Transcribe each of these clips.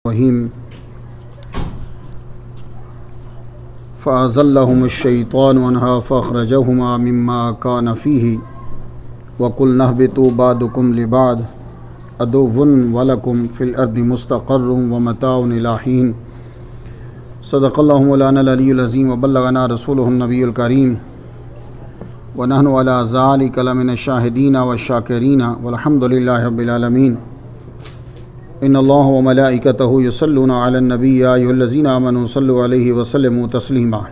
الرحيم فأزلهم الشيطان عنها فأخرجهما مما كان فيه وقلنا اهبطوا بعضكم لبعض عدو ولكم في الأرض مستقر ومتاع إلى حين صدق الله مولانا العلي العظيم وبلغنا رسوله النبي الكريم ونحن على ذلك لمن الشاهدين والشاكرين والحمد لله رب العالمين ان الله وملائكته يصلون على النبي يا ايها الذين آمنوا صلوا عليه وسلموا تسليما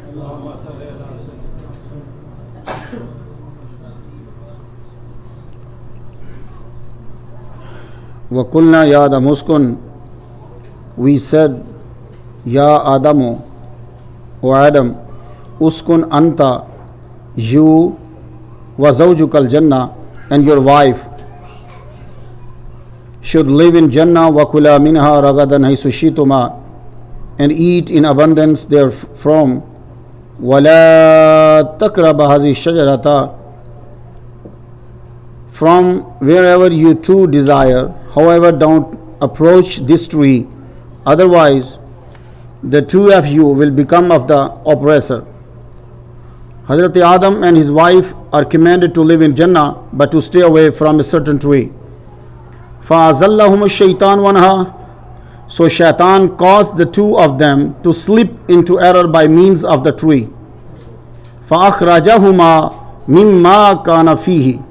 وقلنا يا آدم اسكن, we said Ya Adamu, O Adam, uskun anta, you wa zawjukal jannah, and your wife should live in Jannah, wa kula minha ragadan haythu shituma, and eat in abundance therefrom, wa la takraba hadhihi shajarata, from wherever you two desire, however don't approach this tree, otherwise the two of you will become of the oppressor. Hazrat Adam and his wife are commanded to live in Jannah but to stay away from a certain tree. فَأَزَلَّهُمُ الشَّيْطَانُ وَنْهَا, so Shaitan caused the two of them to slip into error by means of the tree. فَأَخْرَجَهُمَا مِمَّا كَانَ فِيهِ,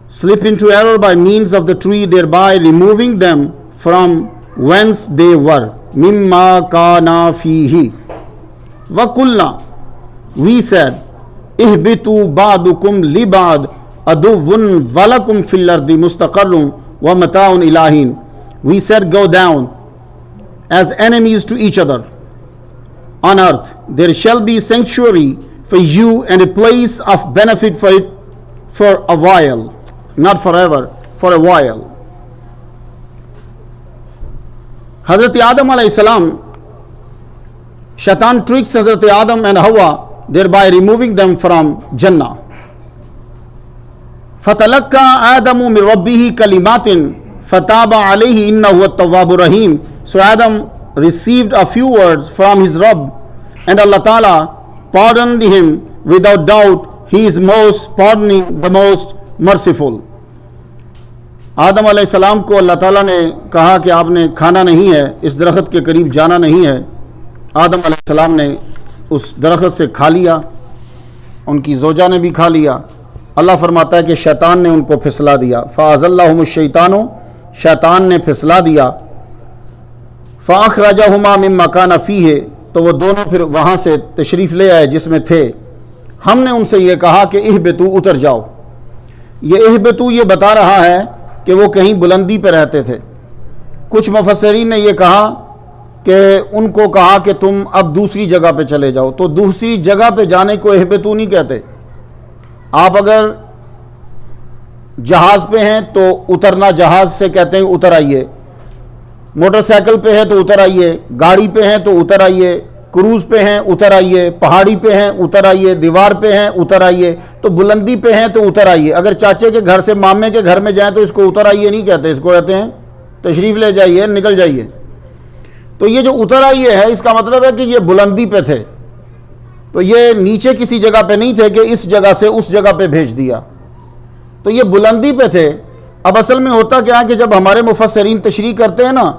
slip into error by means of the tree, thereby removing them from whence they were. Mimma kana fihi. Wa kulna, we said, ihbitu ba'dukum li ba'd aduvun walakum fil ardi mustaqarrun wa mata'un ilahin. We said, go down as enemies to each other on earth. There shall be sanctuary for you and a place of benefit for it for a while, not forever, for a while. Hazrat Adam alayhi salam, Shaitan tricks Hazrat Adam and Hawa, thereby removing them from Jannah. فَتَلَقَّى آدَمُ مِنْ رَبِّهِ كَلِمَاتٍ فَتَابَ عَلَيْهِ إِنَّهُ هُوَ التَّوَّابُ الرَّحِيمُ. So Adam received a few words from his Rabb, and Allah Ta'ala pardoned him. Without doubt, he is most pardoning, the most merciful. آدم علیہ السلام کو اللہ تعالیٰ نے کہا کہ آپ نے کھانا نہیں ہے, اس درخت کے قریب جانا نہیں ہے. آدم علیہ السلام نے اس درخت سے کھا لیا, ان کی زوجہ نے بھی کھا لیا. اللہ فرماتا ہے کہ شیطان نے ان کو پھسلا دیا. فَأَزَلَّهُمُ الشَّيْطَانُ, شیطان نے پھسلا دیا. فَأَخْرَجَهُمَا مِمَّا كَانَ فِيهِ, تو وہ دونوں پھر وہاں سے تشریف لے آئے جس میں تھے. ہم نے ان سے یہ کہا کہ اہبطوا, اتر جاؤ. یہ اہبطوا یہ بتا رہا ہے کہ وہ کہیں بلندی پہ رہتے تھے. کچھ مفسرین نے یہ کہا کہ ان کو کہا کہ تم اب دوسری جگہ پہ چلے جاؤ, تو دوسری جگہ پہ جانے کو اہبطوا نہیں کہتے. آپ اگر جہاز پہ ہیں تو اترنا جہاز سے کہتے ہیں اتر آئیے, موٹر سائیکل پہ ہے تو اتر آئیے, گاڑی پہ ہیں تو اتر آئیے, کروز پہ ہیں اتر آئیے, پہاڑی پہ ہیں اتر آئیے, دیوار پہ ہیں اتر آئیے. تو بلندی پہ ہیں تو اتر آئیے. اگر چاچے کے گھر سے مامے کے گھر میں جائیں تو اس کو اتر آئیے نہیں کہتے, اس کو کہتے ہیں تشریف لے جائیے, نکل جائیے. تو یہ جو اتر آئیے ہے اس کا مطلب ہے کہ یہ بلندی پہ تھے, تو یہ نیچے کسی جگہ پہ نہیں تھے کہ اس جگہ سے اس جگہ پہ بھیج دیا. تو یہ بلندی پہ تھے. اب اصل میں ہوتا کیا ہے کہ جب ہمارے مفسرین تشریح کرتے ہیں نا,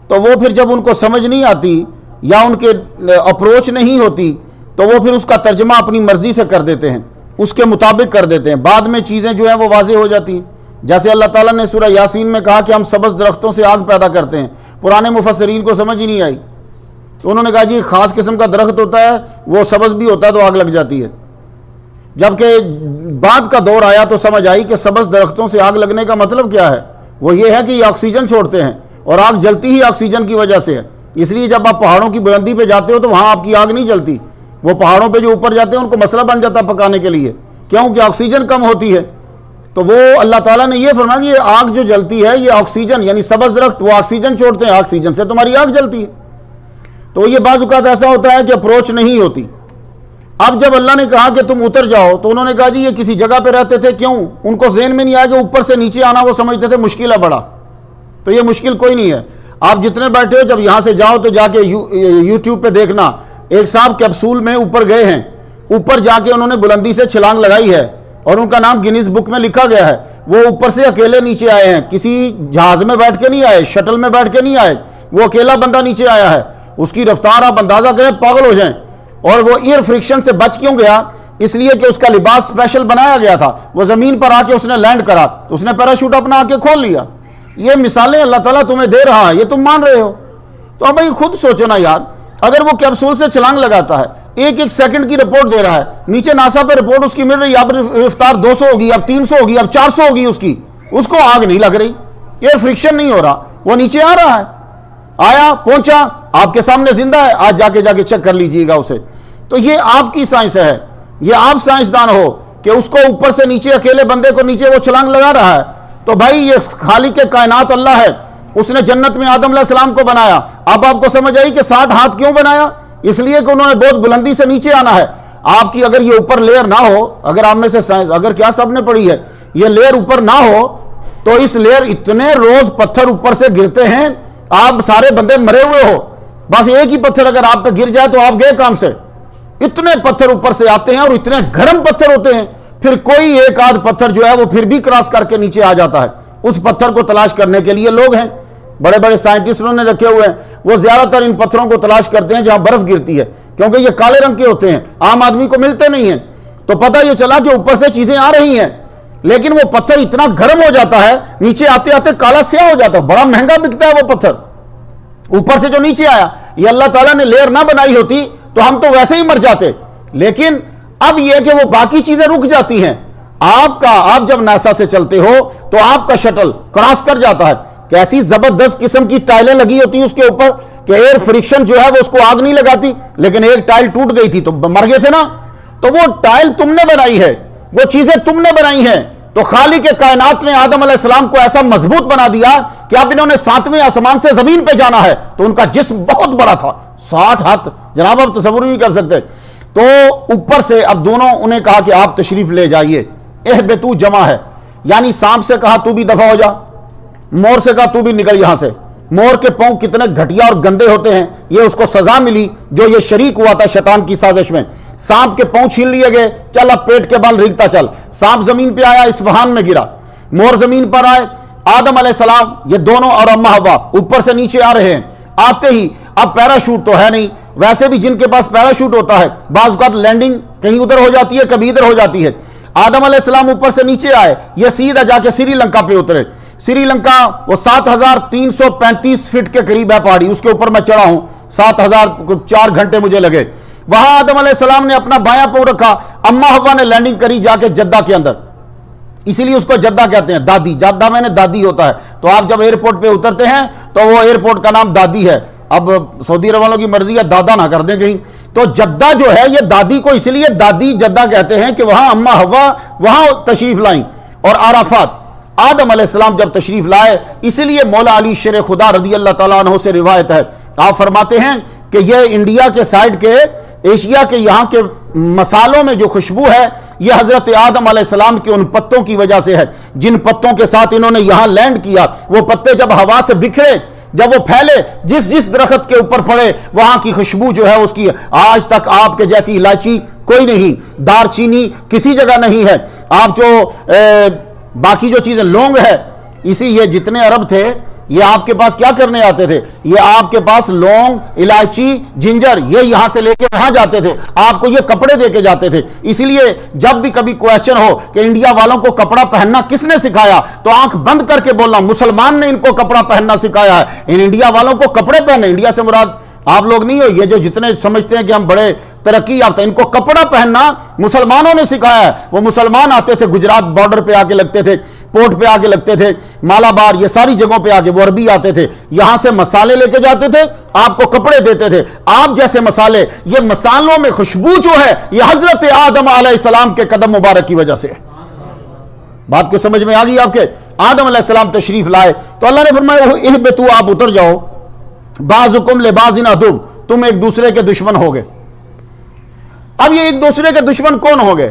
تو وہ پھر جب ان کو سمجھ نہیں آتی یا ان کے اپروچ نہیں ہوتی تو وہ پھر اس کا ترجمہ اپنی مرضی سے کر دیتے ہیں, اس کے مطابق کر دیتے ہیں. بعد میں چیزیں جو ہیں وہ واضح ہو جاتی ہیں. جیسے اللہ تعالیٰ نے سورہ یاسین میں کہا کہ ہم سبز درختوں سے آگ پیدا کرتے ہیں. پرانے مفسرین کو سمجھ ہی نہیں آئی, تو انہوں نے کہا جی خاص قسم کا درخت ہوتا ہے, وہ سبز بھی ہوتا ہے تو آگ لگ جاتی ہے. جبکہ بعد کا دور آیا تو سمجھ آئی کہ سبز درختوں سے آگ لگنے کا مطلب کیا ہے. وہ یہ ہے کہ یہ آکسیجن چھوڑتے ہیں, اور آگ جلتی ہی آکسیجن کی وجہ سے ہے. اس لیے جب آپ پہاڑوں کی بلندی پہ جاتے ہو تو وہاں آپ کی آگ نہیں جلتی. وہ پہاڑوں پہ جو اوپر جاتے ہیں ان کو مسئلہ بن جاتا ہے پکانے کے لیے, کیونکہ آکسیجن کم ہوتی ہے. تو وہ اللہ تعالیٰ نے یہ فرمایا کہ یہ آگ جو جلتی ہے یہ آکسیجن, یعنی سبز درخت وہ آکسیجن چھوڑتے ہیں, آکسیجن سے تمہاری آگ جلتی ہے. تو یہ بعض اوقات ایسا ہوتا ہے کہ اپروچ نہیں ہوتی. اب جب اللہ نے کہا کہ تم اتر جاؤ تو انہوں نے کہا جی یہ کسی جگہ پہ رہتے تھے, کیوں؟ ان کو ذہن میں نہیں آیا کہ اوپر سے نیچے آنا وہ سمجھتے تھے مشکل ہے بڑا. تو یہ مشکل کوئی نہیں ہے. آپ جتنے بیٹھے ہو جب یہاں سے جاؤ تو جا کے یوٹیوب پہ دیکھنا, ایک صاحب کیپسول میں اوپر گئے ہیں, اوپر جا کے انہوں نے بلندی سے چھلانگ لگائی ہے اور ان کا نام گینیز بک میں لکھا گیا ہے. وہ اوپر سے اکیلے نیچے آئے ہیں, کسی جہاز میں بیٹھ کے نہیں آئے, شٹل میں بیٹھ کے نہیں آئے, وہ اکیلا بندہ نیچے آیا ہے. اس کی رفتار آپ اندازہ کریں, پاگل ہو جائیں. اور وہ ایئر فرکشن سے بچ کیوں گیا؟ اس لیے کہ اس کا لباس اسپیشل بنایا گیا تھا. وہ زمین پر آ کے اس نے لینڈ کرا, اس نے پیراشوٹ اپنا آ کے کھول لیا. یہ مثالیں اللہ تعالیٰ تمہیں دے رہا ہے, یہ تم مان رہے ہو. تو اب بھائی خود سوچو نا یار, اگر وہ کیپسول سے چھلانگ لگاتا ہے, ایک ایک سیکنڈ کی رپورٹ دے رہا ہے, نیچے ناسا پہ رپورٹ اس کی مل رہی ہے, اب رفتار 200 ہوگی, اب 300 ہوگی, اب 400 ہوگی اس کو آگ نہیں لگ رہی, ایئر فرکشن نہیں ہو رہا, وہ نیچے آ رہا ہے. آیا, پہنچا, آپ کے سامنے زندہ ہے, آج جا کے چیک کر لیجئے گا اسے. تو یہ آپ کی سائنس ہے, یہ آپ سائنسدان ہو کہ اس کو اوپر سے نیچے, اکیلے بندے کو نیچے وہ چھلانگ لگا رہا ہے. تو بھائی یہ خالق کائنات اللہ ہے, اس نے جنت میں آدم علیہ السلام کو بنایا. اب آپ کو سمجھ آئی کہ 60 ہاتھ کیوں بنایا؟ اس لیے کہ انہوں نے بہت بلندی سے نیچے آنا ہے. آپ کی اگر یہ اوپر لیئر نہ ہو, اگر آپ میں سے سائنس, اگر کیا سب نے پڑھی ہے, یہ لیئر اوپر نہ ہو تو اس لیئر اتنے روز پتھر اوپر سے گرتے ہیں, آپ سارے بندے مرے ہوئے ہو, بس ایک ہی پتھر اگر آپ پہ گر جائے تو آپ گئے کام سے. اتنے پتھر اوپر سے آتے ہیں اور اتنے گرم پتھر ہوتے ہیں, پھر کوئی ایک آدھ پتھر جو ہے وہ پھر بھی کراس کر کے نیچے آ جاتا ہے. اس پتھر کو تلاش کرنے کے لیے لوگ ہیں, بڑے بڑے سائنٹسٹوں نے رکھے ہوئے ہیں, وہ زیادہ تر ان پتھروں کو تلاش کرتے ہیں جہاں برف گرتی ہے, کیونکہ یہ کالے رنگ کے ہوتے ہیں, عام آدمی کو ملتے نہیں ہیں. تو پتہ یہ چلا کہ اوپر سے چیزیں آ رہی ہیں, لیکن وہ پتھر اتنا گرم ہو جاتا ہے, نیچے آتے آتے کالا سیاہ ہو جاتا ہے, بڑا مہنگا بکتا ہے وہ پتھر. اوپر سے جو نیچے آیا, یہ اللہ تعالیٰ نے لیئر نہ بنائی ہوتی تو ہم تو ویسے ہی مر جاتے. لیکن اب یہ کہ وہ باقی چیزیں رک جاتی ہیں. آپ جب ناسا سے چلتے ہو تو آپ کا شٹل کراس کر جاتا ہے, کیسی زبردست قسم کی ٹائلیں لگی ہوتی ہیں اس کے اوپر کہ ایئر فرکشن جو ہے وہ اس کو آگ نہیں لگاتی. لیکن ایک ٹائل ٹوٹ گئی تھی تو مر گئے تھے نا. تو وہ ٹائل تم نے بنائی ہے, وہ چیزیں تم نے بنائی ہیں. تو خالق کائنات نے آدم علیہ السلام کو ایسا مضبوط بنا دیا کہ اب انہوں نے 7ویں آسمان سے زمین پہ جانا ہے, تو ان کا جسم بہت بڑا تھا, 60 ہاتھ, جناب آپ تصور نہیں کر سکتے. تو اوپر سے اب دونوں انہیں کہا کہ آپ تشریف لے جائیے. اہبتو جمع ہے, یعنی سانپ سے کہا تو بھی دفع ہو جا, مور سے کہا تو بھی نکل یہاں سے. مور کے پاؤں کتنے گھٹیا اور گندے ہوتے ہیں, یہ اس کو سزا ملی جو یہ شریک ہوا تھا شیطان کی سازش میں. سانپ کے پاؤں چھین لیے گئے, چل اب پیٹ کے بال ریگتا چل. سانپ زمین پہ آیا, اصفہان میں گرا. مور زمین پر آئے, آدم علیہ السلام, یہ دونوں اور اما حوا اوپر سے نیچے آ رہے ہیں. آتے ہی اب پیراشوٹ تو ہے نہیں, ویسے بھی جن کے پاس پیراشوٹ ہوتا ہے بعض اوقات لینڈنگ کہیں ادھر ہو جاتی ہے کبھی ادھر ہو جاتی ہے. آدم علیہ السلام اوپر سے نیچے آئے, یہ سیدھا جا کے سری لنکا پہ اترے. سری لنکا وہ 7335 فٹ کے قریب ہے پہاڑی, اس کے اوپر میں چڑھا ہوں, 4 گھنٹے مجھے لگے. وہاں آدم علیہ السلام نے اپنا بایاں پاؤں رکھا, اما حوا نے لینڈنگ کری جا کے جدہ کے اندر, اسی لیے اس کو جدہ کہتے ہیں, دادی, جدہ میں نے دادی ہوتا ہے. تو آپ جب ایئرپورٹ پہ اترتے ہیں تو وہ ایئرپورٹ کا نام دادی ہے. اب سعودی عرب والوں کی مرضی ہے دادا نہ کر دیں کہیں, تو جدہ جو ہے یہ دادی کو اس لیے دادی جدہ کہتے ہیں کہ وہاں اما حوا وہاں تشریف لائیں. اور عرفات آدم علیہ السلام جب تشریف لائے, اس لیے مولا علی شیر خدا رضی اللہ تعالیٰ عنہ سے روایت ہے, آپ فرماتے ہیں کہ یہ انڈیا کے سائیڈ کے, ایشیا کے یہاں کے مسالوں میں جو خوشبو ہے یہ حضرت آدم علیہ السلام کے ان پتوں کی وجہ سے ہے جن پتوں کے ساتھ انہوں نے یہاں لینڈ کیا. وہ پتے جب ہوا سے بکھرے, جب وہ پھیلے, جس درخت کے اوپر پڑے, وہاں کی خوشبو جو ہے اس کی آج تک آپ کے جیسی الائچی کوئی نہیں, دار چینی کسی جگہ نہیں ہے. آپ جو باقی جو چیزیں لونگ ہے, اسی یہ جتنے عرب تھے یہ آپ کے پاس کیا کرنے آتے تھے, یہ آپ کے پاس لونگ, الائچی, جنجر, یہ یہاں سے لے کے وہاں جاتے تھے, آپ کو یہ کپڑے دے کے جاتے تھے. اسی لیے جب بھی کبھی کویسچن ہو کہ انڈیا والوں کو کپڑا پہننا کس نے سکھایا, تو آنکھ بند کر کے بولنا مسلمان نے ان کو کپڑا پہننا سکھایا ہے. ان انڈیا والوں کو کپڑے پہنے, انڈیا سے مراد آپ لوگ نہیں ہو, یہ جو جتنے سمجھتے ہیں کہ ہم بڑے ترقی یافتہ, ان کو کپڑا پہننا مسلمانوں نے سکھایا ہے. وہ مسلمان آتے تھے, گجرات بارڈر پہ آ کے لگتے تھے, پورٹ پہ آ کے لگتے تھے, مالابار, یہ ساری جگہوں پہ آ کے, وہ عربی آتے تھے, یہاں سے مسالے لے کے جاتے تھے, آپ کو کپڑے دیتے تھے. آپ جیسے مسالے, یہ مسالوں میں خوشبو جو ہے یہ حضرت آدم علیہ السلام کے قدم مبارک کی وجہ سے ہے. بات کو سمجھ میں آ گئی آپ کے؟ آدم علیہ السلام تشریف لائے تو اللہ نے فرمایا اہبطوا, آپ اتر جاؤ, بعضکم لبعض عدو, تم ایک دوسرے کے دشمن ہو گئے. اب یہ ایک دوسرے کے دشمن کون ہو گئے؟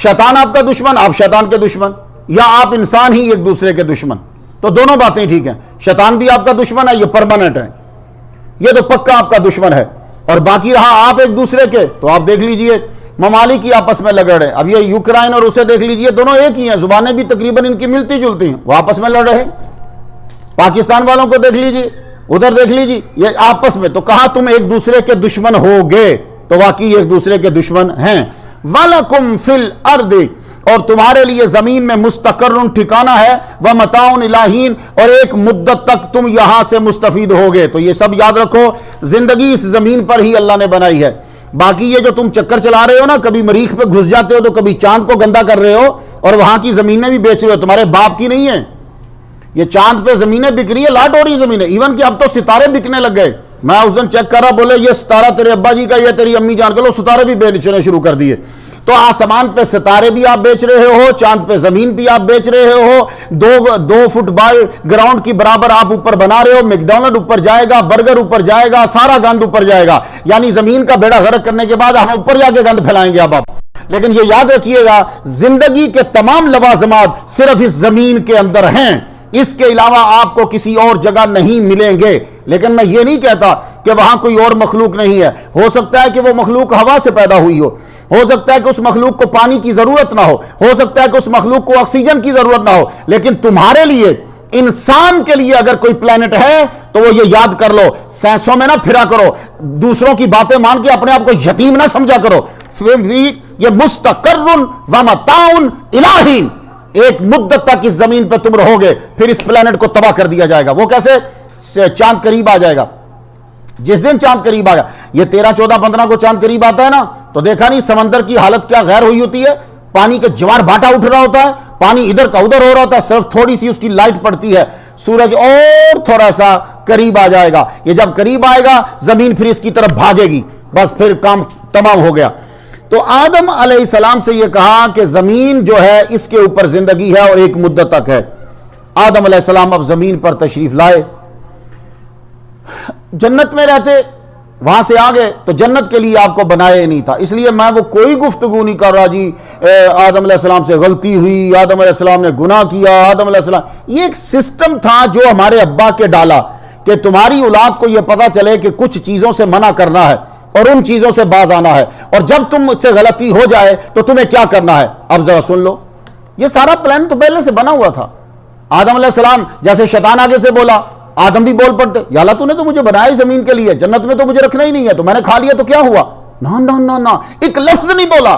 شیطان آپ کا دشمن, آپ شیطان کے دشمن, یا آپ انسان ہی ایک دوسرے کے دشمن؟ تو دونوں باتیں ٹھیک ہیں. شیطان بھی آپ کا دشمن ہے, یہ پرماننٹ ہے, یہ تو پکا آپ کا دشمن ہے. اور باقی رہا آپ ایک دوسرے کے, تو آپ دیکھ لیجئے ممالک ہی آپس میں لڑ رہے. اب یہ یوکرائن اور اسے دیکھ لیجئے, دونوں ایک ہی ہیں, زبانیں بھی تقریباً ان کی ملتی جلتی ہیں, وہ آپس میں لڑ رہے. پاکستان والوں کو دیکھ لیجئے, ادھر دیکھ لیجئے, یہ آپس میں. تو کہا تم ایک دوسرے کے دشمن ہوگے, تو واقعی ایک دوسرے کے دشمن ہیں. وَلَكُمْ فِي الْأَرْضِ, اور تمہارے لیے زمین میں مستقرن ٹھکانہ ہے, وَمَتَاعٌ إِلَىٰ حِینٍ, اور ایک مدت تک تم یہاں سے مستفید ہوگے. تو یہ سب یاد رکھو, زندگی اس زمین پر ہی اللہ نے بنائی ہے. باقی یہ جو تم چکر چلا رہے ہو نا, کبھی مریخ پہ گھس جاتے ہو, تو کبھی چاند کو گندا کر رہے ہو, اور وہاں کی زمینیں بھی بیچ رہے ہو, تمہارے باپ کی نہیں ہیں. یہ چاند پہ زمینیں بک رہی ہے, لاٹ ہو رہی زمینیں, ایون کہ اب تو ستارے بکنے لگ گئے. میں اس دن چیک کر رہا, بولے یہ ستارہ تیرے ابا جی کا, یہ تیری امی جان کا, لو ستارے بھی بیچنے شروع کر دیے. تو آسمان پہ ستارے بھی آپ بیچ رہے ہو, چاند پہ زمین بھی آپ بیچ رہے ہو, 2 فٹ بائی گراؤنڈ کی برابر آپ اوپر بنا رہے ہو. میکڈونلڈ اوپر جائے گا, برگر اوپر جائے گا, سارا گند اوپر جائے گا. یعنی زمین کا بیڑا غرق کرنے کے بعد ہم اوپر جا کے گند پھیلائیں گے اب آپ. لیکن یہ یاد رکھیے گا, زندگی کے تمام لوازمات صرف اس زمین کے اندر ہیں, اس کے علاوہ آپ کو کسی اور جگہ نہیں ملیں گے. لیکن میں یہ نہیں کہتا کہ وہاں کوئی اور مخلوق نہیں ہے. ہو سکتا ہے کہ وہ مخلوق ہوا سے پیدا ہوئی ہو سکتا ہے کہ اس مخلوق کو پانی کی ضرورت نہ ہو سکتا ہے کہ اس مخلوق کو آکسیجن کی ضرورت نہ ہو. لیکن تمہارے لیے, انسان کے لیے اگر کوئی پلانٹ ہے تو وہ یہ یاد کر لو, سینسوں میں نہ پھرا کرو, دوسروں کی باتیں مان کے اپنے آپ کو یتیم نہ سمجھا کرو. یہ مستقر ومتاع الی حین, ایک مدت تک اس زمین پہ تم رہو گے, پھر اس پلانٹ کو تباہ کر دیا جائے گا. وہ کیسے؟ چاند قریب آ جائے گا. جس دن چاند قریب آ گیا, یہ 13, 14, 15 کو چاند قریب آتا ہے نا, تو دیکھا نہیں سمندر کی حالت کیا غیر ہوئی ہوتی ہے. پانی کے جوار بھاٹا اٹھ رہا ہوتا ہے, پانی ادھر کا ادھر ہو رہا ہوتا ہے, صرف تھوڑی سی اس کی لائٹ پڑتی ہے, سورج اور تھوڑا سا قریب آ جائے گا. یہ جب قریب آئے گا, زمین پھر اس کی طرف بھاگے گی, بس پھر کام تمام ہو گیا. تو آدم علیہ السلام سے یہ کہا کہ زمین جو ہے اس کے اوپر زندگی ہے اور ایک مدت تک ہے. آدم علیہ السلام اب زمین پر تشریف لائے, جنت میں رہتے, وہاں سے آگے تو جنت کے لیے آپ کو بنایا ہی نہیں تھا. اس لیے میں وہ کوئی گفتگو نہیں کر رہا جی آدم علیہ السلام سے غلطی ہوئی, آدم علیہ السلام نے گناہ کیا, آدم علیہ السلام. یہ ایک سسٹم تھا جو ہمارے ابا کے ڈالا کہ تمہاری اولاد کو یہ پتا چلے کہ کچھ چیزوں سے منع کرنا ہے اور ان چیزوں سے باز آنا ہے, اور جب تم مجھ سے غلطی ہو جائے تو تمہیں کیا کرنا ہے. اب ذرا سن لو, یہ سارا پلان تو پہلے سے بنا ہوا تھا. آدم علیہ السلام جیسے شیطان آگے سے بولا, آدم بھی بول پڑتے, یا اللہ تو نے تو مجھے بنایا زمین کے لیے, جنت میں تو مجھے رکھنا ہی نہیں ہے, تو میں نے کھا لیا تو کیا ہوا؟ نا, ایک لفظ نہیں بولا.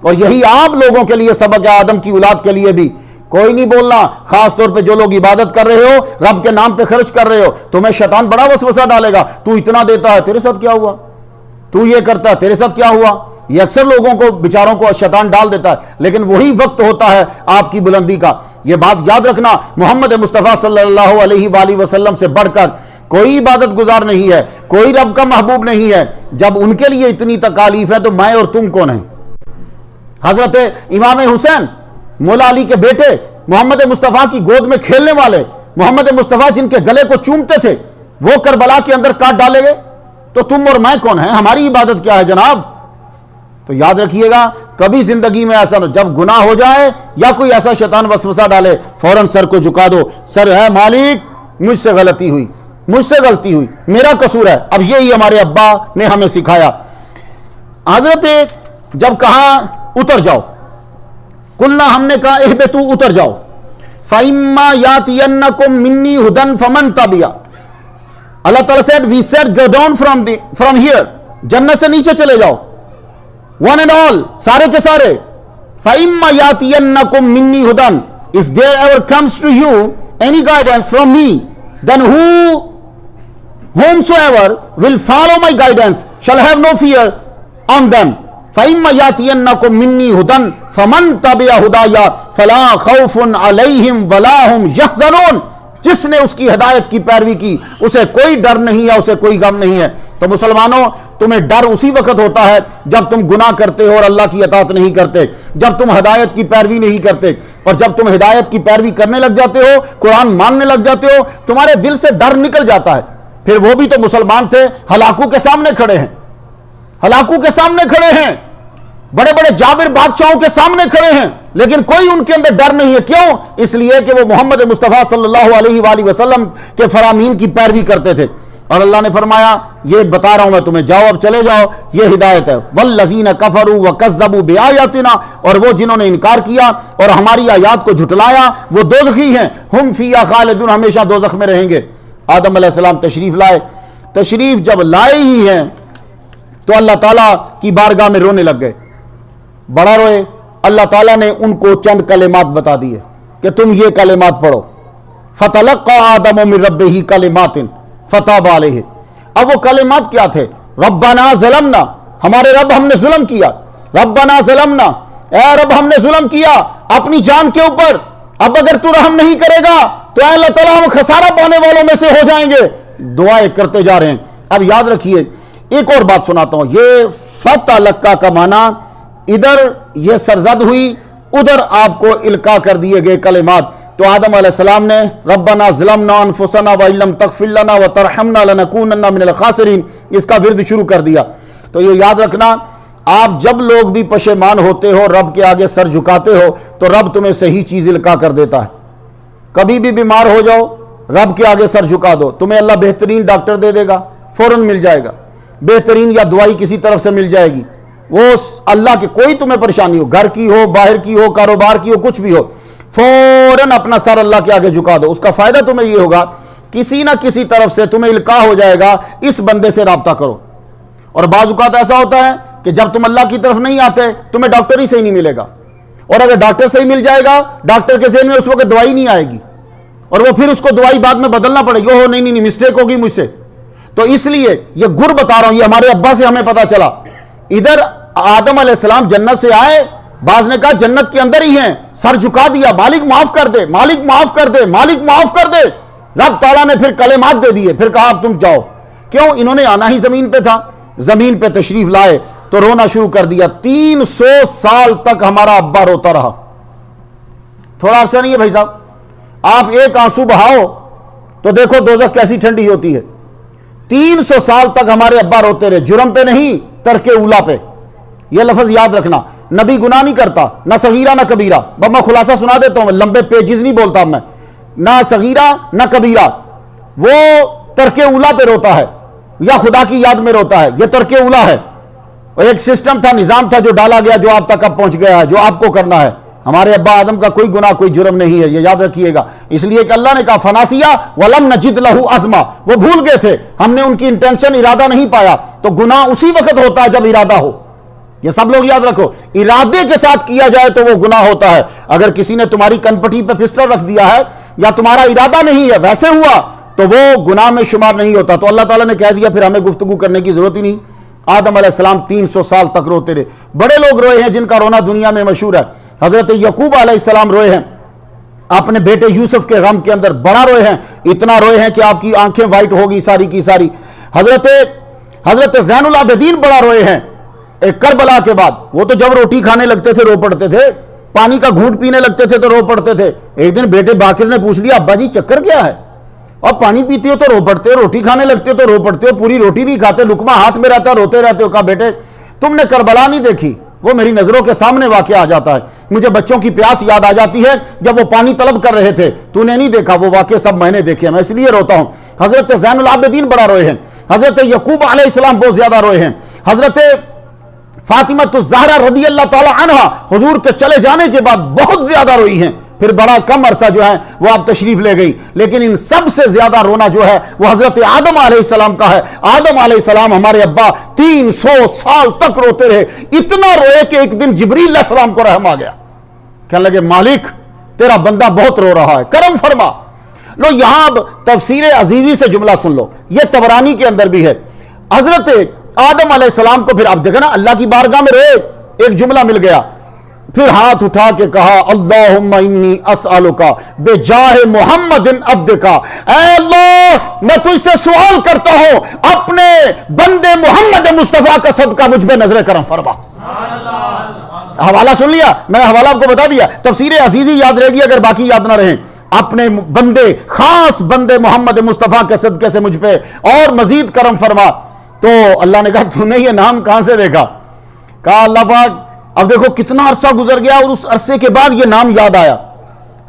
اور یہی آپ لوگوں کے لیے سبق ہے, آدم کی اولاد کے لیے بھی کوئی نہیں بولنا. خاص طور پہ جو لوگ عبادت کر رہے ہو, رب کے نام پہ خرچ کر رہے ہو, تمہیں شیطان بڑا وسوسہ ڈالے گا, تو اتنا دیتا ہے, تیرے ساتھ کیا ہوا؟ تو یہ کرتا ہے, تیرے ساتھ کیا ہوا؟ یہ اکثر لوگوں کو بیچاروں کو شیطان ڈال دیتا ہے. لیکن وہی وقت ہوتا ہے آپ کی بلندی کا. یہ بات یاد رکھنا, محمد مصطفیٰ صلی اللہ علیہ وآلہ وسلم سے بڑھ کر کوئی عبادت گزار نہیں ہے, کوئی رب کا محبوب نہیں ہے. جب ان کے لیے اتنی تکالیف ہے تو میں اور تم کون ہیں؟ حضرت امام حسین مولا علی کے بیٹے, محمد مصطفیٰ کی گود میں کھیلنے والے, محمد مصطفیٰ جن کے گلے کو چومتے تھے, وہ کربلا کے اندر کاٹ ڈالے گئے, تو تم اور میں کون ہیں؟ ہماری عبادت کیا ہے جناب؟ تو یاد رکھیے گا, کبھی زندگی میں ایسا نہ, جب گناہ ہو جائے یا کوئی ایسا شیطان وسوسہ ڈالے, فوراً سر کو جھکا دو, سر ہے مالک مجھ سے غلطی ہوئی, میرا قصور ہے. اب یہی ہمارے ابا نے ہمیں سکھایا. حضرت جب کہا اتر جاؤ, قلنا, ہم نے کہا اہبطوا, اتر جاؤ, فَإِمَّا يَأْتِيَنَّكُم مِّنِّي هُدًى فَمَن تَبِعَ. اللہ تعالیٰ said, we said go down from here, جنت سے نیچے چلے جاؤ, one and all, سارے کے سارے. فَإِمَّا يَأْتِيَنَّكُم مِّنِّي هُدًى, if there ever comes to you any guidance from me, then whomsoever will follow my guidance shall have no fear on them. فَإِمَّا يَأْتِيَنَّكُم مِّنِّي هُدًى فَمَن تَبِعَ هُدَايَ فَلَا خَوْفٌ عَلَيْهِمْ وَلَا هُمْ يَحْزَنُونَ. جس نے اس کی ہدایت کی پیروی کی, اسے کوئی ڈر نہیں ہے, اسے کوئی غم نہیں ہے. تو مسلمانوں, تمہیں ڈر اسی وقت ہوتا ہے جب تم گناہ کرتے ہو اور اللہ کی اطاعت نہیں کرتے, جب تم ہدایت کی پیروی نہیں کرتے. اور جب تم ہدایت کی پیروی کرنے لگ جاتے ہو, قرآن ماننے لگ جاتے ہو, تمہارے دل سے ڈر نکل جاتا ہے. پھر وہ بھی تو مسلمان تھے, ہلاکو کے سامنے کھڑے ہیں, بڑے بڑے جابر بادشاہوں کے سامنے کھڑے ہیں لیکن کوئی ان کے اندر ڈر نہیں ہے. کیوں؟ اس لیے کہ وہ محمد مصطفیٰ صلی اللہ علیہ وآلہ وسلم کے فرامین کی پیروی کرتے تھے. اور اللہ نے فرمایا یہ بتا رہا ہوں میں تمہیں، جاؤ اب چلے جاؤ، یہ ہدایت ہے. والذین کفروا وکذبوا بآیاتنا، اور وہ جنہوں نے انکار کیا اور ہماری آیات کو جھٹلایا وہ دوزخی ہیں. ہم فیہا خالدون، ہمیشہ دوزخ میں رہیں گے. آدم علیہ السلام تشریف لائے. تشریف جب لائے ہی ہیں تو اللہ تعالیٰ کی بارگاہ میں رونے لگ گئے، بڑا روئے. اللہ تعالیٰ نے ان کو چند کلمات بتا دیے کہ تم یہ کلمات پڑھو. فتلقى آدم من ربہ کلمات فتاب علیہ. اب وہ کلمات کیا تھے؟ ربنا ظلمنا، ہمارے رب ہم نے ظلم کیا. ربنا ظلمنا، اے رب ہم نے ظلم کیا اپنی جان کے اوپر، اب اگر تو رحم نہیں کرے گا تو اے اللہ تعالیٰ ہم خسارہ پانے والوں میں سے ہو جائیں گے. دعائیں کرتے جا رہے ہیں. اب یاد رکھیے ایک اور بات سناتا ہوں. یہ فتلقى کا معنی ادھر یہ سرزد ہوئی، ادھر آپ کو القاء کر دیے گئے کلمات. تو آدم علیہ السلام نے ربنا ظلمنا انفسنا وان لم تغفر لنا وترحمنا لنکونن من الخاسرین اس کا ورد شروع کر دیا. تو یہ یاد رکھنا، آپ جب لوگ بھی پشیمان ہوتے ہو، رب کے آگے سر جھکاتے ہو تو رب تمہیں صحیح چیز القاء کر دیتا ہے. کبھی بھی بیمار ہو جاؤ، رب کے آگے سر جھکا دو، تمہیں اللہ بہترین ڈاکٹر دے دے گا، فوراً مل جائے گا. بہترین یا دوائی کسی طرف سے مل جائے گی. وہ اللہ کی کوئی تمہیں پریشانی ہو، گھر کی ہو، باہر کی ہو، کاروبار کی ہو، کچھ بھی ہو، فوراً اپنا سر اللہ کے آگے جھکا دو. اس کا فائدہ تمہیں یہ ہوگا کسی نہ کسی طرف سے تمہیں القاء ہو جائے گا، اس بندے سے رابطہ کرو. اور بعض اوقات ایسا ہوتا ہے کہ جب تم اللہ کی طرف نہیں آتے تمہیں ڈاکٹر ہی صحیح نہیں ملے گا، اور اگر ڈاکٹر صحیح مل جائے گا ڈاکٹر کے ذہن میں اس وقت دوائی نہیں آئے گی اور وہ پھر اس کو دوائی بعد میں بدلنا پڑے گی. اوہ نہیں مسٹیک ہوگی مجھ سے. تو اس لیے یہ گر بتا رہا ہوں، یہ ہمارے ابا سے ہمیں پتا چلا. ادھر آدم علیہ السلام جنت سے آئے، بعض نے کہا جنت کے اندر ہی ہیں، سر جھکا دیا، مالک معاف کر دے، مالک معاف کر دے، مالک معاف کر دے. رب تعالیٰ نے پھر کلمات دے دیے، پھر کہا اب تم جاؤ. کیوں؟ انہوں نے آنا ہی زمین پہ تھا. زمین پہ تشریف لائے تو رونا شروع کر دیا. 300 سال تک ہمارا ابا روتا رہا. تھوڑا عرصہ نہیں ہے بھائی صاحب، آپ ایک آنسو بہاؤ تو دیکھو دوزخ کیسی ٹھنڈی ہوتی ہے. 300 سال تک ہمارے ابا روتے رہے، جرم پہ نہیں، ترک اولا پہ. یہ لفظ یاد رکھنا، نبی گناہ نہیں کرتا، نہ صغیرہ نہ کبیرہ. میں خلاصہ سنا دیتا ہوں، لمبے پیجز نہیں بولتا میں. نہ صغیرہ نہ کبیرہ، وہ ترک اولا پہ روتا ہے یا خدا کی یاد میں روتا ہے. یہ ترک اولا ہے. ایک سسٹم تھا، نظام تھا جو ڈالا گیا، جو آپ تک اب پہنچ گیا ہے، جو آپ کو کرنا ہے. ہمارے ابا آدم کا کوئی گناہ کوئی جرم نہیں ہے، یہ یاد رکھیے گا. اس لیے کہ اللہ نے کہا فناسیا ولم نجد لہ عزما، وہ بھول گئے تھے، ہم نے ان کی انٹینشن ارادہ نہیں پایا. تو گناہ اسی وقت ہوتا ہے جب ارادہ ہو. یہ سب لوگ یاد رکھو، ارادے کے ساتھ کیا جائے تو وہ گناہ ہوتا ہے. اگر کسی نے تمہاری کنپٹی پہ پسٹل رکھ دیا ہے یا تمہارا ارادہ نہیں ہے ویسے ہوا تو وہ گناہ میں شمار نہیں ہوتا. تو اللہ تعالیٰ نے کہہ دیا پھر ہمیں گفتگو کرنے کی ضرورت ہی نہیں. آدم علیہ السلام 300 سال تک روتے رہے. بڑے لوگ روئے ہیں جن کا رونا دنیا میں مشہور ہے. حضرت یعقوب علیہ السلام روئے ہیں اپنے بیٹے یوسف کے غم کے اندر، بڑا روئے ہیں، اتنا روئے ہیں کہ آپ کی آنکھیں وائٹ ہوگی ساری کی ساری. حضرت زین العابدین بڑا روئے ہیں کربلا کے بعد. وہ تو جب روٹی کھانے لگتے تھے رو پڑتے تھے، پانی کا گھونٹ پینے لگتے تھے تو رو پڑتے تھے. ایک دن بیٹے باقر نے پوچھ لیا ابا جی چکر کیا ہے؟ اور پانی پیتے ہو تو رو پڑتے ہو، روٹی کھانے لگتے ہو تو رو پڑتے ہو، پوری روٹی نہیں کھاتے، لقمہ ہاتھ میں رہتا روتے رہتے ہو. کہا بیٹے تم نے کربلا نہیں دیکھی، وہ میری نظروں کے سامنے واقعہ آ جاتا ہے. مجھے بچوں کی پیاس یاد آ جاتی ہے جب وہ پانی طلب کر رہے تھے، تو نے نہیں دیکھا، وہ واقعے سب میں نے دیکھے، میں اس لیے روتا ہوں. حضرت زین العابدین بڑا روئے ہیں. حضرت یعقوب علیہ السلام بہت زیادہ روئے ہیں. حضرت فاطمہ الزہرا رضی اللہ تعالی عنہ حضور کے چلے جانے کے بعد بہت زیادہ روئی ہیں. پھر بڑا کم عرصہ جو ہے وہ آپ تشریف لے گئی. لیکن ان سب سے زیادہ رونا جو ہے وہ حضرت آدم علیہ السلام کا ہے. آدم علیہ السلام ہمارے ابا 300 سال تک روتے رہے. اتنا روئے کہ ایک دن جبریل علیہ السلام کو رحم آ گیا، کہنے لگے مالک تیرا بندہ بہت رو رہا ہے، کرم فرما. لو یہاں اب تفسیر عزیزی سے جملہ سن لو، یہ طبرانی کے اندر بھی ہے. حضرت آدم علیہ السلام کو پھر آپ دیکھیں نا اللہ کی بارگاہ میں روئے، ایک جملہ مل گیا، پھر ہاتھ اٹھا کے کہا اللہم انی اسألکا بجاہ محمد عبدکا، اے اللہ میں تجھ سے سوال کرتا ہوں اپنے بندے محمد مصطفیٰ کا صدقہ مجھ پہ نظر کرم فرما. حوالہ سن لیا میں نے، حوالہ آپ کو بتا دیا. تفسیر عزیزی یاد رہے گی اگر باقی یاد نہ رہیں. اپنے بندے، خاص بندے محمد مصطفیٰ کے صدقے سے مجھ پہ اور مزید کرم فرما. تو اللہ نے کہا تو نے یہ نام کہاں سے دیکھا؟ کہا اللہ پاک اب دیکھو کتنا عرصہ گزر گیا اور اس عرصے کے بعد یہ نام یاد آیا،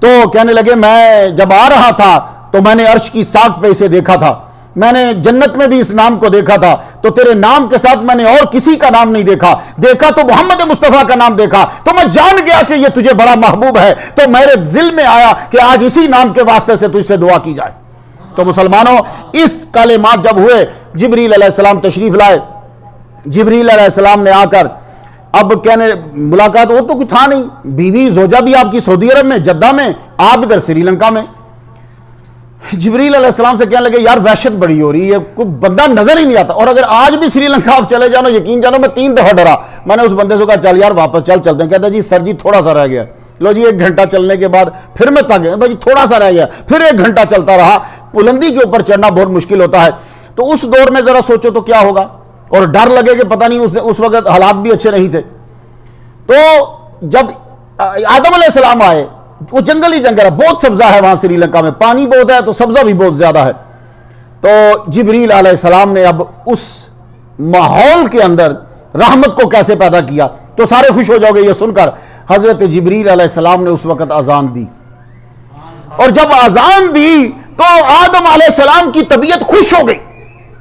تو کہنے لگے میں جب آ رہا تھا تو میں نے عرش کی ساق پہ اسے دیکھا تھا، میں نے جنت میں بھی اس نام کو دیکھا تھا، تو تیرے نام کے ساتھ میں نے اور کسی کا نام نہیں دیکھا تو محمد مصطفیٰ کا نام دیکھا، تو میں جان گیا کہ یہ تجھے بڑا محبوب ہے، تو میرے دل میں آیا کہ آج اسی نام کے واسطے سے تجھ سے دعا کی جائے۔ تو مسلمانوں، اس کلمات جب ہوئے، جبریل علیہ السلام تشریف لائے، جبریل علیہ السلام نے آ کر اب کہنے ملاقات، وہ تو کوئی تھا نہیں، بیوی زوجہ بھی آپ کی سعودی عرب میں جدہ میں، آپ ادھر سری لنکا میں۔ جبریل علیہ السلام سے کہنے لگے یار وحشت بڑی ہو رہی ہے، کوئی بندہ نظر ہی نہیں آتا، اور اگر آج بھی سری لنکا آپ چلے جانا، یقین جانو میں 3 دفعہ ڈرا، میں نے اس بندے سے کہا چل یار واپس چلتے ہیں، کہتا جی سر جی تھوڑا سا رہ گیا، لو جی 1 گھنٹہ چلنے کے بعد پھر میں تھک گیا، بھائی تھوڑا سا رہ گیا، پھر 1 گھنٹہ چلتا رہا، بلندی کے اوپر چڑھنا بہت مشکل ہوتا ہے۔ تو اس دور میں ذرا سوچو تو کیا ہوگا، اور ڈر لگے کہ پتہ نہیں اس وقت حالات بھی اچھے نہیں تھے۔ تو جب آدم علیہ السلام آئے، وہ جنگل ہی جنگل ہے، بہت سبزہ ہے وہاں سری لنکا میں، پانی بہت ہے تو سبزہ بھی بہت زیادہ ہے۔ تو جبریل علیہ السلام نے اب اس ماحول کے اندر رحمت کو کیسے پیدا کیا، تو سارے خوش ہو جاؤ گے یہ سن کر۔ حضرت جبریل علیہ السلام نے اس وقت اذان دی، اور جب اذان دی تو آدم علیہ السلام کی طبیعت خوش ہو گئی،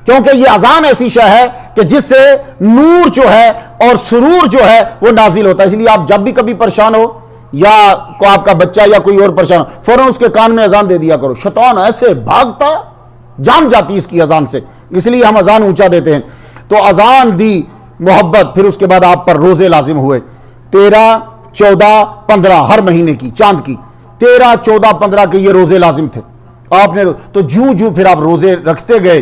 کیونکہ یہ اذان ایسی شے ہے کہ جس سے نور جو ہے اور سرور جو ہے وہ نازل ہوتا ہے۔ اس لیے آپ جب بھی کبھی پریشان ہو یا کو آپ کا بچہ یا کوئی اور پریشان ہو، فوراً اس کے کان میں اذان دے دیا کرو، شیطان ایسے بھاگتا جان جاتی اس کی اذان سے، اس لیے ہم اذان اونچا دیتے ہیں۔ تو اذان دی محبت، پھر اس کے بعد آپ پر روزے لازم ہوئے، 13، 14، 15 ہر مہینے کی، چاند کی 13، 14، 15 کے یہ روزے لازم تھے آپ نے۔ تو جوں پھر آپ روزے رکھتے گئے،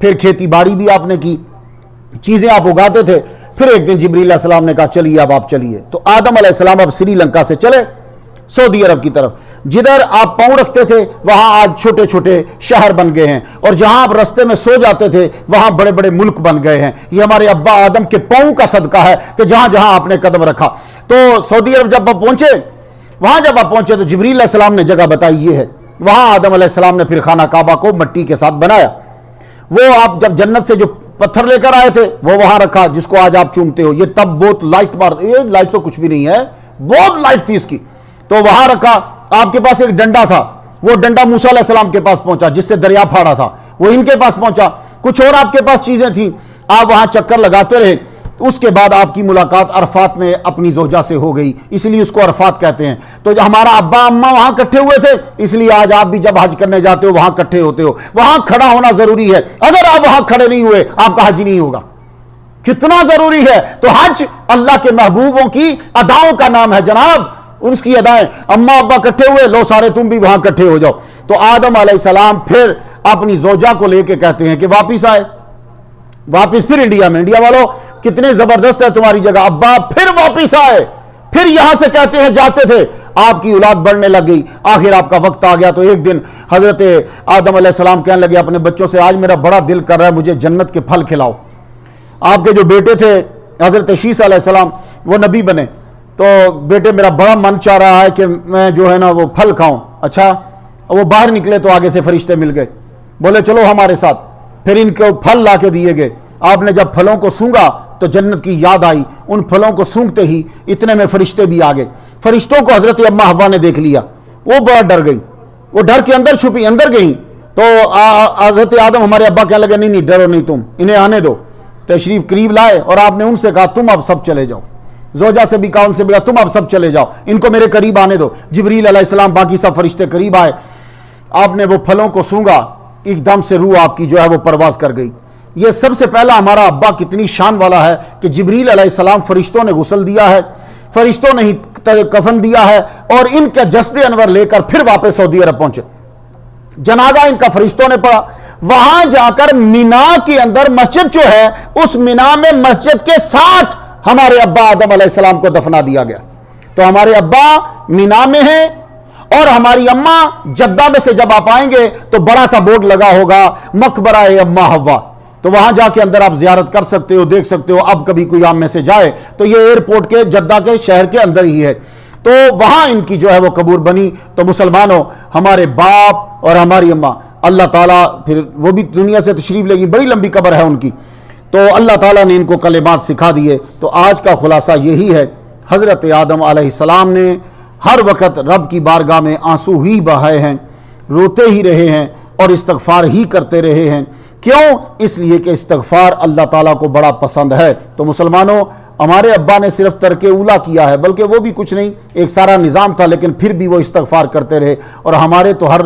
پھر کھیتی باڑی بھی آپ نے کی، چیزیں آپ اگاتے تھے۔ پھر ایک دن جبریل علیہ السلام نے کہا چلیے اب آپ چلیے، تو آدم علیہ السلام اب سری لنکا سے چلے سعودی عرب کی طرف، جدھر آپ پاؤں رکھتے تھے وہاں آج چھوٹے چھوٹے شہر بن گئے ہیں، اور جہاں آپ رستے میں سو جاتے تھے وہاں بڑے بڑے ملک بن گئے ہیں۔ یہ ہمارے ابا آدم کے پاؤں کا صدقہ ہے کہ جہاں جہاں آپ نے قدم رکھا۔ تو سعودی عرب جب آپ پہنچے، وہاں جب آپ پہنچے تو جبریل علیہ السلام نے جگہ بتائی یہ ہے، وہاں آدم علیہ السلام نے پھر خانہ کعبہ کو مٹی کے ساتھ بنایا، وہ آپ جب جنت سے جو پتھر لے کر آئے تھے وہ وہاں رکھا جس کو آج آپ چومتے ہو، یہ تب بہت لائٹ یہ لائٹ تو کچھ بھی نہیں ہے، بہت لائٹ تھی اس کی، تو وہاں رکھا۔ آپ کے پاس ایک ڈنڈا تھا، وہ ڈنڈا موسیٰ علیہ السلام کے پاس پہنچا جس سے دریا پھاڑا تھا، وہ ان کے پاس پہنچا۔ کچھ اور آپ کے پاس چیزیں تھیں، آپ وہاں چکر لگاتے رہے۔ اس کے بعد آپ کی ملاقات عرفات میں اپنی زوجہ سے ہو گئی، اس لیے اس کو عرفات کہتے ہیں۔ تو ہمارا ابا اماں وہاں کٹھے ہوئے تھے، اس لیے آج آپ بھی جب حج کرنے جاتے ہو وہاں کٹھے ہوتے ہو، وہاں کھڑا ہونا ضروری ہے۔ اگر آپ وہاں کھڑے نہیں ہوئے آپ کا حج نہیں ہوگا، کتنا ضروری ہے۔ تو حج اللہ کے محبوبوں کی اداؤں کا نام ہے جناب، اس کی ادائیں۔ اماں ابا کٹھے ہوئے، لو سارے تم بھی وہاں کٹھے ہو جاؤ۔ تو آدم علیہ السلام پھر اپنی زوجہ کو لے کے کہتے ہیں کہ واپس آئے، واپس پھر انڈیا میں۔ انڈیا والوں کتنے زبردست ہے تمہاری جگہ، ابا پھر واپس آئے، پھر یہاں سے کہتے ہیں جاتے تھے، آپ کی اولاد بڑھنے لگ گئی، آخر آپ کا وقت آ گیا۔ تو ایک دن حضرت آدم علیہ السلام کہنے لگے اپنے بچوں سے، آج میرا بڑا دل کر رہا ہے مجھے جنت کے پھل کھلاؤ۔ آپ کے جو بیٹے تھے حضرت شیس علیہ السلام، وہ نبی بنے، تو بیٹے میرا بڑا من چاہ رہا ہے کہ میں جو ہے نا وہ پھل کھاؤں۔ اچھا، وہ باہر نکلے تو آگے سے فرشتے مل گئے، بولے چلو ہمارے ساتھ، پھر ان کو پھل لا کے دیے گئے۔ آپ نے جب پھلوں کو سونگا تو جنت کی یاد آئی، ان پھلوں کو سونگتے ہی اتنے میں فرشتے بھی آ گئے۔ فرشتوں کو حضرت اماں حوا نے دیکھ لیا، وہ بڑا ڈر گئی، وہ ڈر کے اندر چھپی، اندر گئیں۔ تو حضرت آدم ہمارے ابا کہنے لگے نہیں ڈرو نہیں، تم انہیں آنے دو۔ تشریف قریب لائے اور آپ نے ان سے کہا تم اب سب چلے جاؤ، زوجہ سے بھی کہا، ان سے بھی کہا تم اب سب چلے جاؤ، ان کو میرے قریب آنے دو۔ جبریل علیہ السلام باقی سب فرشتے قریب آئے، آپ نے وہ پھلوں کو سونگا، ایک دم سے روح آپ کی جو ہے وہ پرواز کر گئی۔ یہ سب سے پہلا ہمارا ابا کتنی شان والا ہے کہ جبریل علیہ السلام فرشتوں نے غسل دیا ہے، فرشتوں نے ہی کفن دیا ہے، اور ان کا جسد انور لے کر پھر واپس سعودی عرب پہنچے۔ جنازہ ان کا فرشتوں نے پڑھا، وہاں جا کر مینا کے اندر مسجد جو ہے، اس مینا میں مسجد کے ساتھ ہمارے ابا آدم علیہ السلام کو دفنا دیا گیا۔ تو ہمارے ابا مینا میں ہیں، اور ہماری اماں جدہ میں سے جب آپ آئیں گے تو بڑا سا بورڈ لگا ہوگا مقبرہ اماں حوا، تو وہاں جا کے اندر آپ زیارت کر سکتے ہو، دیکھ سکتے ہو۔ اب کبھی کوئی آپ میں سے جائے تو یہ ایئرپورٹ کے جدہ کے شہر کے اندر ہی ہے، تو وہاں ان کی جو ہے وہ قبر بنی۔ تو مسلمانوں، ہمارے باپ اور ہماری اماں، اللہ تعالیٰ پھر وہ بھی دنیا سے تشریف لے گئی، بڑی لمبی قبر ہے ان کی، تو اللہ تعالیٰ نے ان کو کلمات سکھا دیے۔ تو آج کا خلاصہ یہی ہے، حضرت آدم علیہ السلام نے ہر وقت رب کی بارگاہ میں آنسو ہی بہائے ہیں، روتے ہی رہے ہیں اور استغفار ہی کرتے رہے ہیں۔ کیوں؟ اس لیے کہ استغفار اللہ تعالیٰ کو بڑا پسند ہے۔ تو مسلمانوں، ہمارے ابا نے صرف ترک اولا کیا ہے، بلکہ وہ بھی کچھ نہیں، ایک سارا نظام تھا، لیکن پھر بھی وہ استغفار کرتے رہے، اور ہمارے تو ہر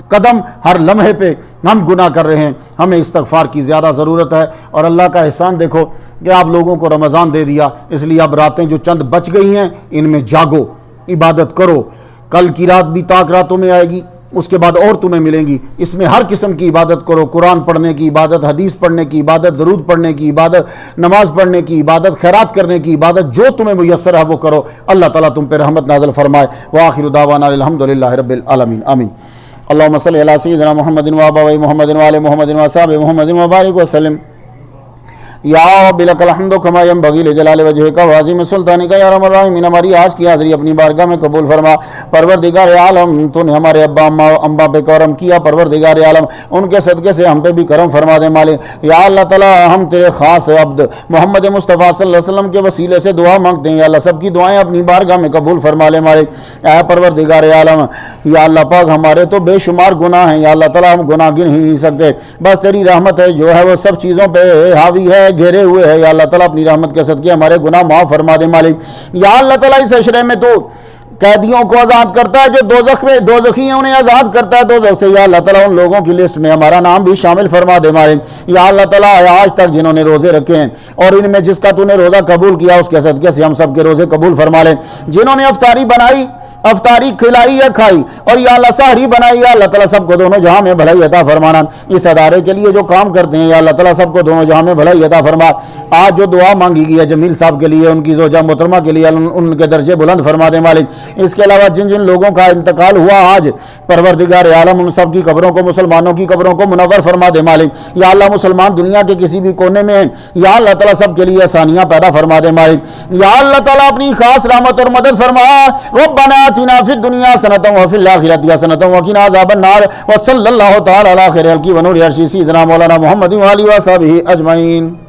قدم ہر لمحے پہ ہم گناہ کر رہے ہیں، ہمیں استغفار کی زیادہ ضرورت ہے۔ اور اللہ کا احسان دیکھو کہ آپ لوگوں کو رمضان دے دیا، اس لیے اب راتیں جو چند بچ گئی ہیں ان میں جاگو، عبادت کرو۔ کل کی رات بھی طاق راتوں میں آئے گی، اس کے بعد اور تمہیں ملیں گی، اس میں ہر قسم کی عبادت کرو، قرآن پڑھنے کی عبادت، حدیث پڑھنے کی عبادت، درود پڑھنے کی عبادت، نماز پڑھنے کی عبادت، خیرات کرنے کی عبادت، جو تمہیں میسر ہے وہ کرو۔ اللہ تعالیٰ تم پہ رحمت نازل فرمائے۔ وآخر دعوانا الحمدللہ رب العالمین، آمین۔ اللہم صلی علی سیدنا محمد وآباء محمد وآل محمد وأصحاب محمد وبارک وسلم۔ یا رب لک الحمد کما ینبغی لجلال وجہک وعظیم سلطانک یا ارحم الراحمین۔ ہماری آج کی حاضری اپنی بارگاہ میں قبول فرما۔ پروردگار عالم، تو نے ہمارے ابا اماں پہ کرم کیا، پروردگار عالم ان کے صدقے سے ہم پہ بھی کرم فرما دے مالک۔ یا اللہ تعالیٰ، ہم تیرے خاص عبد محمد مصطفیٰ صلی اللہ علیہ وسلم کے وسیلے سے دعا مانگتے ہیں، یا اللہ سب کی دعائیں اپنی بارگاہ میں قبول فرما لے مالک۔ اے پروردگار عالم، یا اللہ پاک، ہمارے تو بے شمار گناہ ہیں یا اللہ تعالیٰ، ہم گناہ گن ہی نہیں سکتے، بس تیری رحمت ہے جو ہے وہ سب چیزوں پہ حاوی ہے، گھیرے ہوئے ہے۔ یا اللہ تعالیٰ اپنی رحمت کے صدقے ہمارے گناہ معاف فرما دے مالک۔ یا اللہ تعالیٰ، اس عشرے میں تو قیدیوں کو آزاد کرتا ہے، جو دوزخ میں دوزخی ہیں انہیں آزاد کرتا ہے دوزخ سے، یا اللہ تعالیٰ ان لوگوں کی لسٹ میں ہمارا نام بھی شامل فرما دے مالک۔ یا اللہ تعالیٰ، آج تک جنہوں نے روزے رکھے ہیں اور ان میں جس کا تو نے روزہ قبول کیا، اس کے صدقے سے ہم سب کے روزے قبول فرما لے۔ جنہوں نے افطاری بنائی، افطاری کھلائی یا کھائی، اور یا اللہ سحری بنائی، یا اللہ تعالیٰ سب کو دونوں جہاں میں بھلائی عطا فرمانا۔ اس ادارے کے لیے جو کام کرتے ہیں، یا اللہ تعالیٰ سب کو دونوں جہاں میں بھلائی عطا فرما۔ آج جو دعا مانگی گئی ہے جمیل صاحب کے لیے، ان کی زوجہ محترمہ کے لیے، ان کے درجے بلند فرما دے مالک۔ اس کے علاوہ جن جن لوگوں کا انتقال ہوا آج، پروردگار عالم ان سب کی قبروں کو، مسلمانوں کی قبروں کو منور فرما دے مالک۔ یا اللہ مسلمان دنیا کے کسی بھی کونے میں ہیں، یا اللہ تعالیٰ سب کے لیے آسانیاں پیدا فرما دے مالک۔ یا اللہ تعالیٰ اپنی خاص رحمت اور مدد فرما۔ ربنا آتنا فی الدنیا حسنۃ وفی الآخرۃ حسنۃ وقنا عذاب النار، وصلی اللہ تعالی علی خیر خلقہ ونور عرشہ سیدنا مولانا محمد وآلہ وصحبہ اجمعین۔